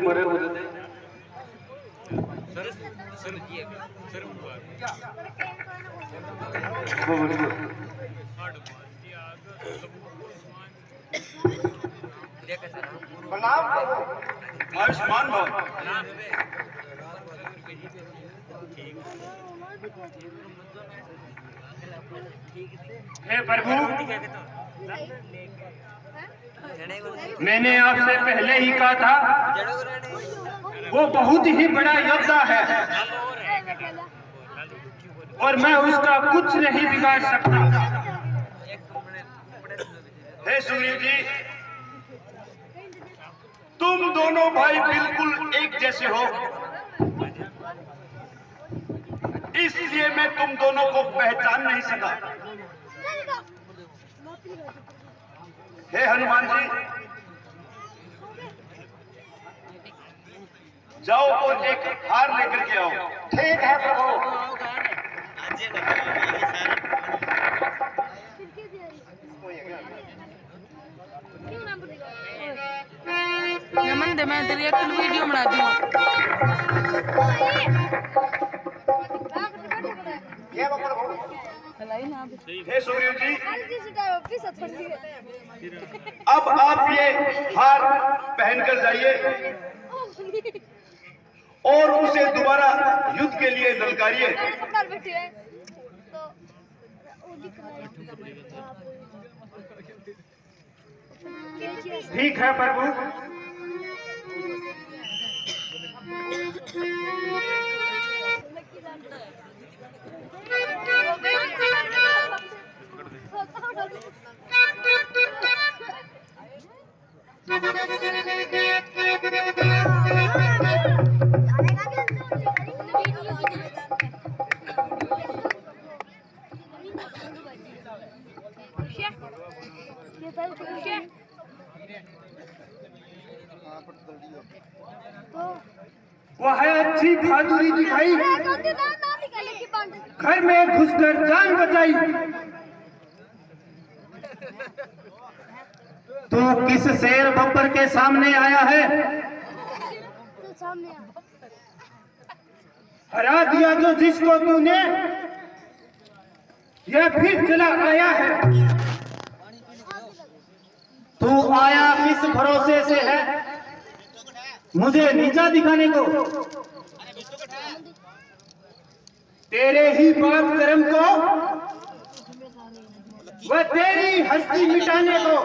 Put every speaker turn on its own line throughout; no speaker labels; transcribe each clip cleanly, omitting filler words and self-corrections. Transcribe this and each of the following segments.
मरे होते थे
आयुष्मान भव।
हे प्रभु, मैंने आपसे पहले ही कहा था वो बहुत ही बड़ा योद्धा है और मैं उसका कुछ नहीं बिगाड़ सकता।
हे सुग्रीव जी, तुम दोनों भाई बिल्कुल एक जैसे हो, इसलिए मैं तुम दोनों को पहचान नहीं सका। हे हनुमान जी, जाओ और एक हार लेकर के आओ।
ठीक है प्रभु।
नमन दे, मैं तेरी एक वीडियो बना दूंगा।
हे सुग्रीव जी, अब आप ये हार पहनकर जाइए और उसे दोबारा युद्ध के लिए ललकारिए।
ठीक है प्रभु। वह अच्छी बहादुरी दिखाई, घर में घुसकर जान बचाई। तू किस शेर बब्बर के सामने आया है? हरा दिया जो जिसको तूने, यह फिर चला आया है। तू आया किस भरोसे से है मुझे नीचा दिखाने को? तेरे ही पाप कर्म को वह तेरी हस्ती मिटाने को।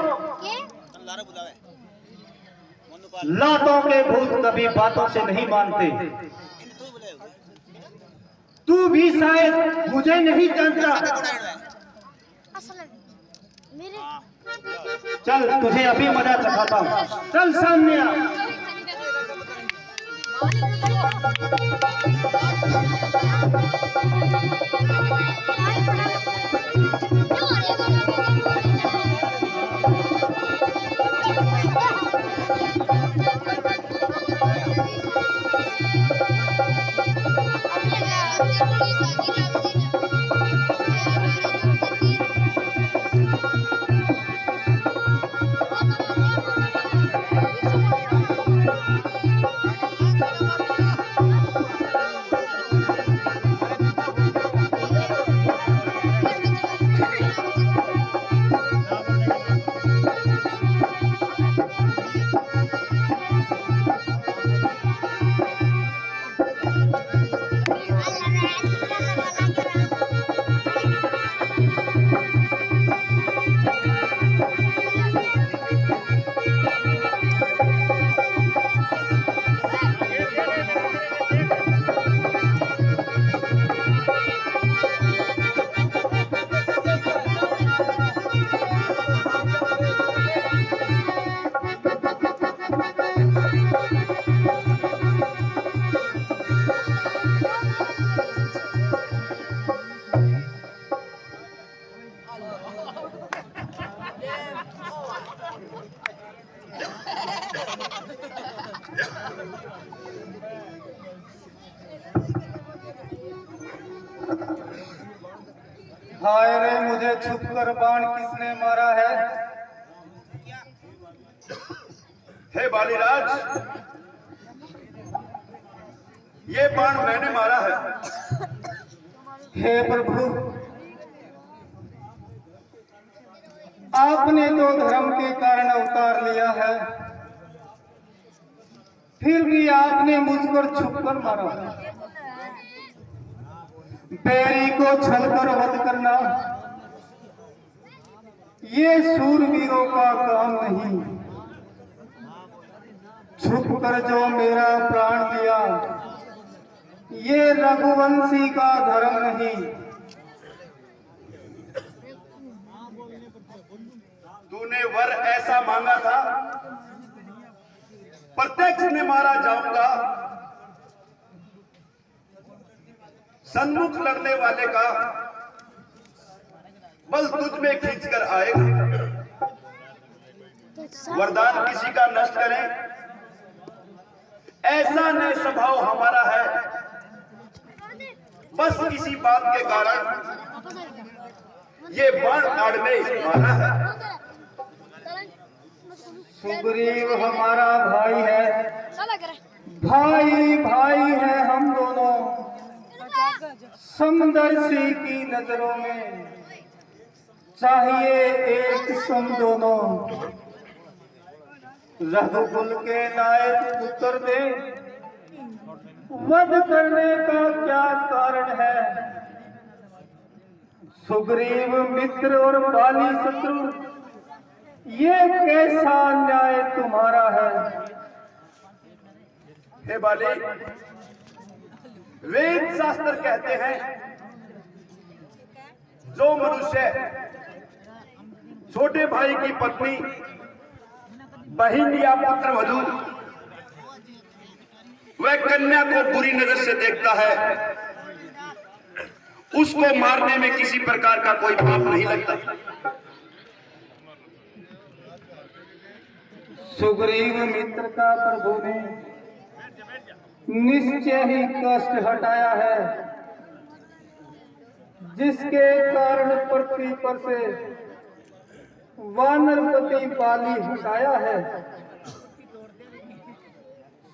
लातों के भूत कभी बातों से नहीं मानते। तू भी शायद मुझे नहीं जानता। चल तुझे अभी मजा चखाता हूँ। चल सामने आ।
हाय रे, मुझे छुपकर बाण किसने मारा है?
हे बालीराज, ये बाण मैंने मारा है।
हे प्रभु, आपने तो धर्म के कारण अवतार लिया है, फिर भी आपने मुझ पर छुपकर मारा है। बैरी को छलकर वध करना ये शूरवीरों का काम नहीं। छुपकर जो मेरा प्राण दिया ये रघुवंशी का धर्म नहीं।
तूने वर ऐसा मांगा था, प्रत्यक्ष में मारा जाऊंगा। सन्मुख लड़ने वाले का बल तुझ में खींच कर आएगा। वरदान किसी का नष्ट करें ऐसा न स्वभाव हमारा है। बस किसी बात के कारण ये बाण आड़ में मारा है।
सुग्रीव हमारा भाई है, भाई भाई है हम दोनों। समदर्शी की नजरों में चाहिए एक सम दोनों। रघुकुल के नायक पुत्र दे वध करने का क्या कारण है। सुग्रीव मित्र और बाली शत्रु ये कैसा न्याय तुम्हारा है।
हे बाली, वेद शास्त्र कहते हैं जो मनुष्य छोटे भाई की पत्नी, बहन या पुत्र वधू वह कन्या को बुरी नजर से देखता है, उसको मारने में किसी प्रकार का कोई पाप नहीं लगता।
सुग्रीव मित्र का प्रभु ने निश्चय ही कष्ट हटाया है, जिसके कारण पृथ्वी पर से वानरपति बाली हटाया है।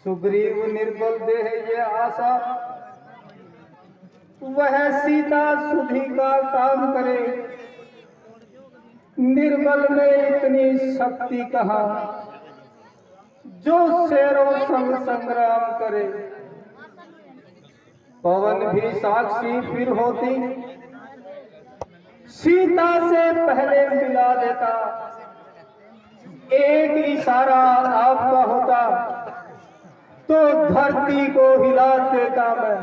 सुग्रीव निर्बल देह ये आशा वह सीता सुधी का काम करे। निर्बल में इतनी शक्ति कहाँ जो शेरों संग संग्राम करे। पवन भी साक्षी फिर होती, सीता से पहले मिला देता। एक इशारा आपका होता तो धरती को हिला देता मैं।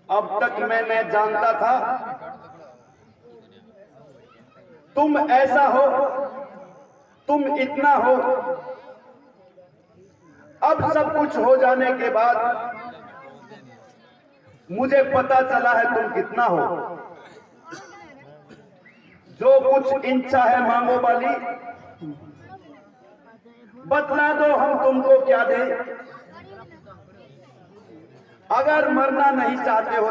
अब तक मैं जानता था तुम ऐसा हो, तुम इतना हो। अब सब कुछ हो जाने के बाद मुझे पता चला है तुम कितना हो। जो कुछ इच्छा है मांगो बाली, बतला दो हम तुमको क्या दें। अगर मरना नहीं चाहते हो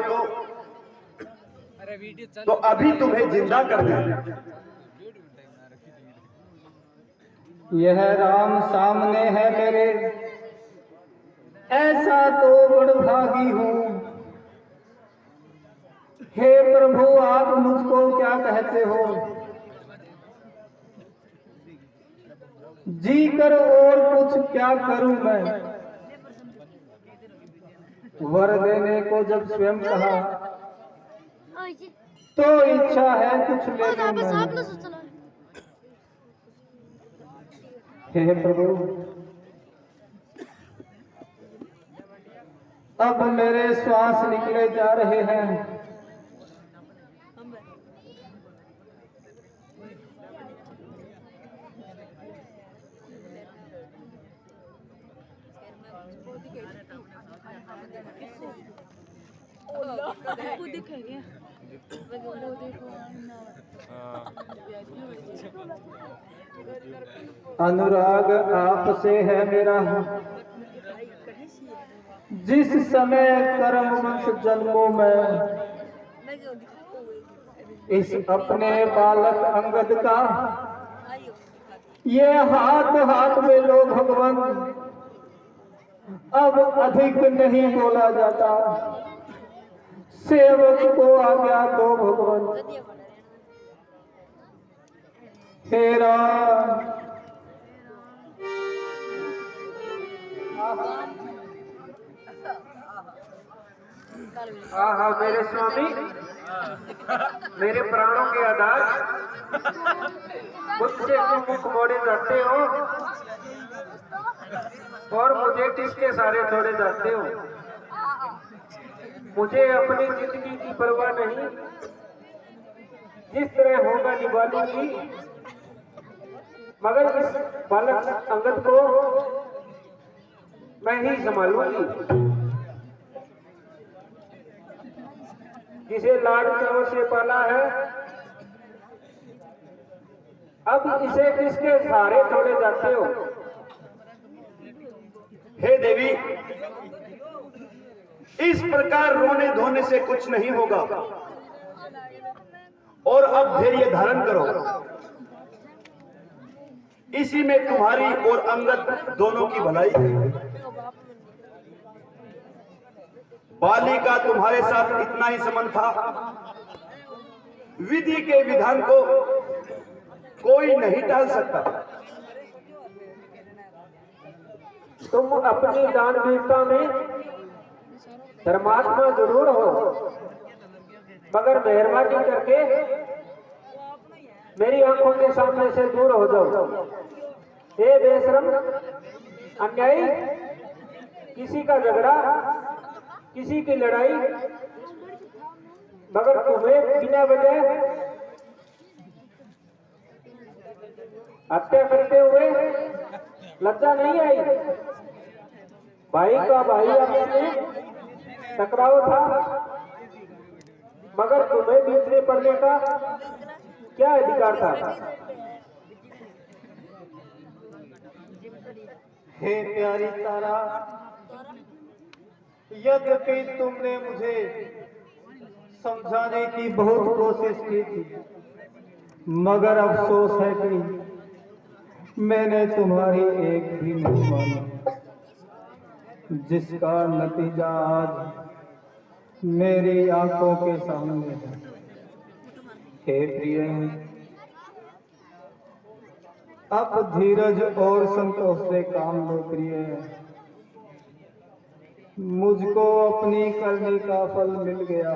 तो अभी तुम्हें जिंदा कर दें।
यह राम सामने है मेरे, ऐसा तो बड़भागी हूँ। हे प्रभु आप मुझको क्या कहते हो। जी कर और कुछ क्या करूं मैं। वर देने को जब स्वयं कहा तो इच्छा है कुछ ले लूं मैं। हे प्रभु अब मेरे श्वास निकले जा रहे हैं। अनुराग आपसे है मेरा, जिस समय कर्म वंश जन्मों में इस अपने बालक अंगद का ये हाथ हाथ में लो भगवान। अब अधिक नहीं बोला जाता, सेवक को आज्ञा दो भगवान। हे राम,
आहा मेरे स्वामी, मेरे प्राणों के आधार, मुझसे क्यों मुख मोड़े जाते हो और मुझे किसके सारे छोड़े जाते हो? मुझे अपनी जिंदगी की परवाह नहीं, जिस तरह होगा निभा लूंगी, मगर इस बालक अंगद को मैं ही संभालूंगी। जिसे लाड चाव से पाला है, अब इसे किसके सहारे छोड़े जाते हो?
हे देवी, इस प्रकार रोने धोने से कुछ नहीं होगा और अब धैर्य धारण करो। इसी में तुम्हारी और अंगद दोनों की भलाई है। बाली का तुम्हारे साथ इतना ही संबंध था, विधि के विधान को कोई नहीं टाल सकता।
तुम अपनी दानवीरता में धर्मात्मा जरूर हो, मगर मेहरबानी करके मेरी आंखों के सामने से दूर हो जाओ। हे बेशरम, अन्यायी, किसी का झगड़ा, किसी की लड़ाई, मगर तुम्हें बिना वजह हत्या करते हुए लज्जा नहीं आई? भाई का भाई आपस में टकराव था, मगर तुम्हें बीच में पड़ने का क्या अधिकार था?
हे प्यारी तारा, यद्यपि तुमने मुझे समझाने की बहुत कोशिश की थी, मगर अफसोस है कि मैंने तुम्हारी एक भी नहीं मानी, जिसका नतीजा आज मेरी आंखों के सामने है। हे प्रिय, अब धीरज और संतोष से काम लो प्रिय। मुझको अपनी करनी का फल मिल गया।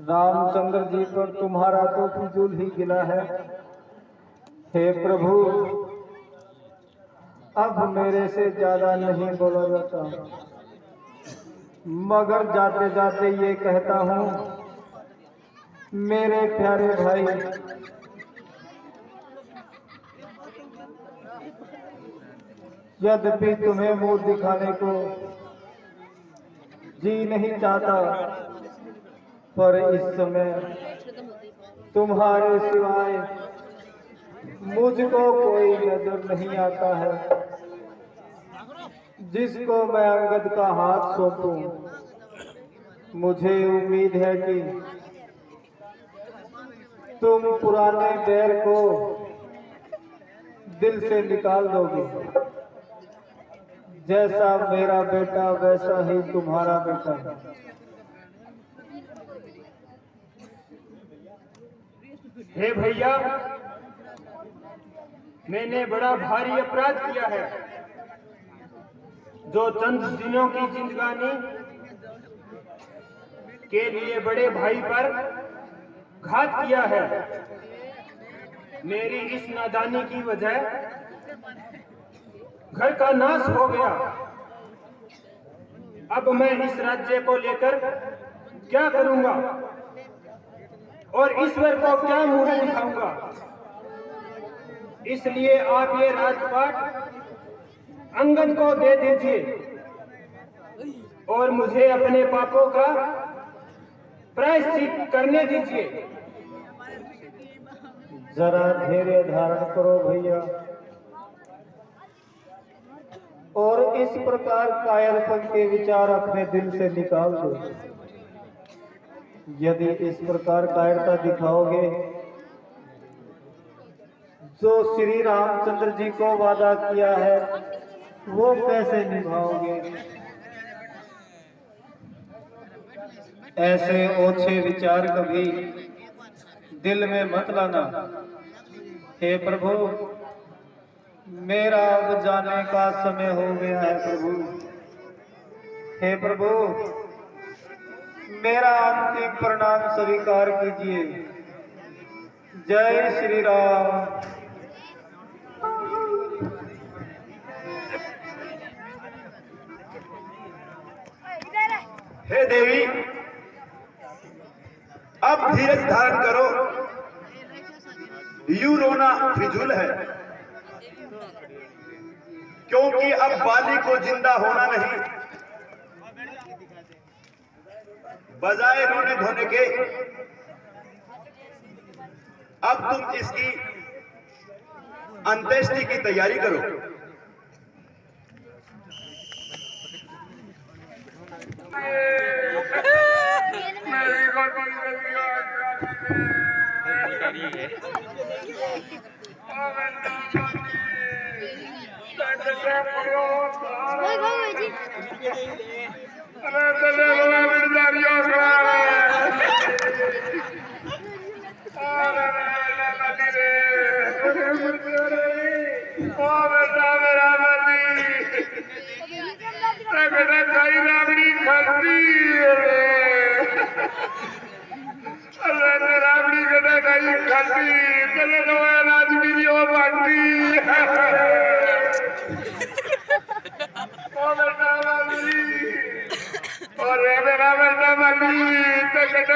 रामचंद्र जी पर तुम्हारा तो फिजूल ही गिला है। हे प्रभु, अब मेरे से ज्यादा नहीं बोला जाता, मगर जाते जाते ये कहता हूँ, मेरे प्यारे भाई, यद्यपि तुम्हें मुंह दिखाने को जी नहीं चाहता, पर इस समय तुम्हारे सिवाय मुझको कोई नजर नहीं आता है जिसको मैं अंगद का हाथ सौंपूं। मुझे उम्मीद है कि तुम पुराने बैर को दिल से निकाल दोगे। जैसा मेरा बेटा वैसा ही तुम्हारा बेटा है।
हे भैया, मैंने बड़ा भारी अपराध किया है, जो चंद दिनों की जिंदगानी के लिए बड़े भाई पर घात किया है। मेरी इस नादानी की वजह घर का नाश हो गया। अब मैं इस राज्य को लेकर क्या करूंगा और ईश्वर को क्या मुंह दिखाऊंगा? इसलिए आप ये राजपाट अंगद को दे दीजिए और मुझे अपने पापों का प्रायश्चित करने दीजिए।
जरा धैर्य धारण करो भैया, और इस प्रकार कायरपन के विचार अपने दिल से निकाल दो। यदि इस प्रकार कायरता दिखाओगे, जो श्री रामचंद्र जी को वादा किया है वो कैसे निभाओगे? ऐसे ओछे विचार कभी दिल में मत लाना। हे प्रभु, मेरा अब जाने का समय हो गया है प्रभु। हे प्रभु, मेरा अंतिम प्रणाम स्वीकार कीजिए। जय श्री राम।
हे देवी, अब धीरज धारण करो। यूं रोना फिजूल है, क्योंकि अब बाली को जिंदा होना नहीं। बजाय रोने धोने के अब तुम इसकी अंत्येष्टि की तैयारी करो।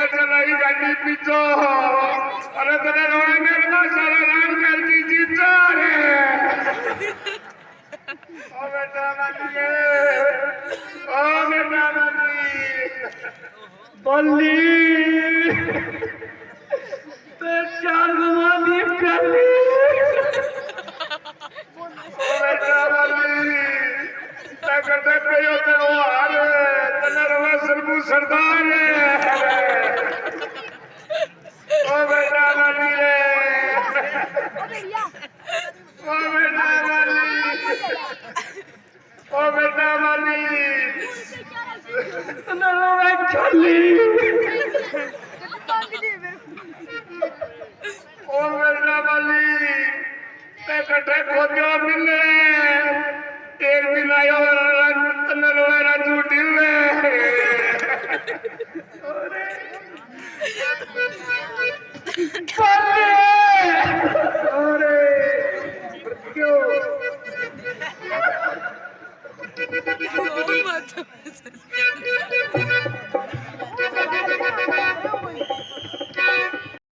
चलाई गाड़ी पीछो और तेरे रोए में सारा राम कर दी जीता है। ओ बेटा बल्ली ते चांदमानी प्याली। ओ बेटा बल्ली तक कयो ते ओ हार तने रवा सरबू सरदार। ओ बेटा बल्ली रे, ओ बेटा बल्ली, ओ बेटा बल्ली तने रवा चली। ओ बेटा बल्ली ते कटे खोदियो मिले एक दिन आयो तने रवा राजू ढिले।
Oh, my God.